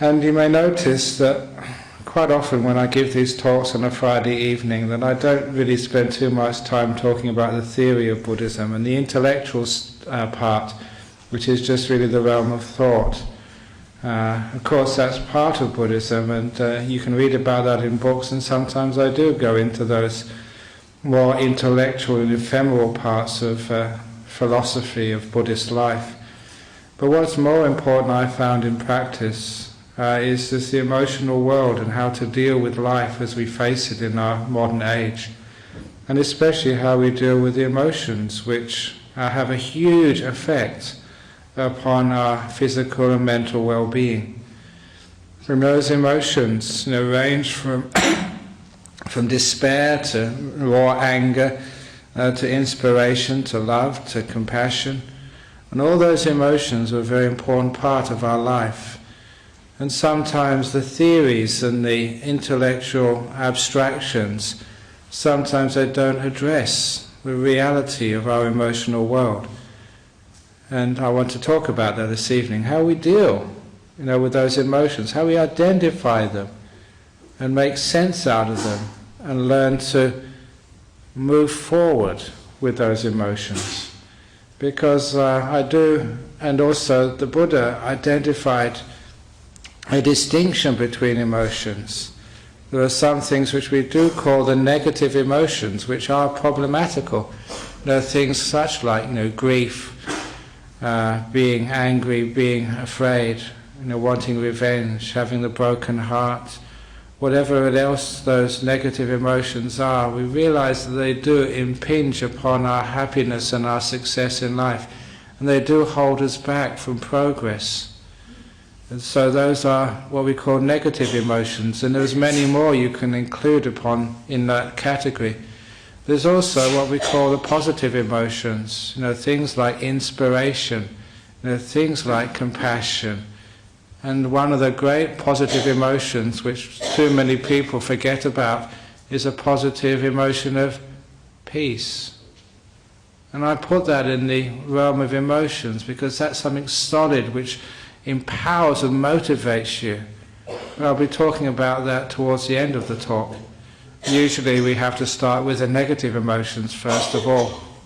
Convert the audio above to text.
And you may notice that quite often when I give these talks on a Friday evening, that I don't really spend too much time talking about the theory of Buddhism and the intellectual part, which is just really the realm of thought. Of course, that's part of Buddhism, and you can read about that in books, and sometimes I do go into those more intellectual and ephemeral parts of philosophy of Buddhist life. But what's more important, I found in practice, is just the emotional world and how to deal with life as we face it in our modern age, and especially how we deal with the emotions, which have a huge effect upon our physical and mental well-being. From those emotions, range from despair to raw anger, to inspiration, to love, to compassion, and all those emotions are a very important part of our life. And sometimes the theories and the intellectual abstractions, sometimes they don't address the reality of our emotional world. And I want to talk about that this evening, how we deal, with those emotions, how we identify them and make sense out of them and learn to move forward with those emotions. Because I do, and also the Buddha identified a distinction between emotions. There are some things which we do call the negative emotions, which are problematical. There are things such like grief, being angry, being afraid, wanting revenge, having the broken heart, whatever else those negative emotions are, we realize that they do impinge upon our happiness and our success in life, and they do hold us back from progress. And so those are what we call negative emotions, and there's many more you can include upon in that category. There's also what we call the positive emotions, things like inspiration, things like compassion. And one of the great positive emotions which too many people forget about is a positive emotion of peace. And I put that in the realm of emotions because that's something solid which empowers and motivates you. And I'll be talking about that towards the end of the talk. Usually we have to start with the negative emotions first of all.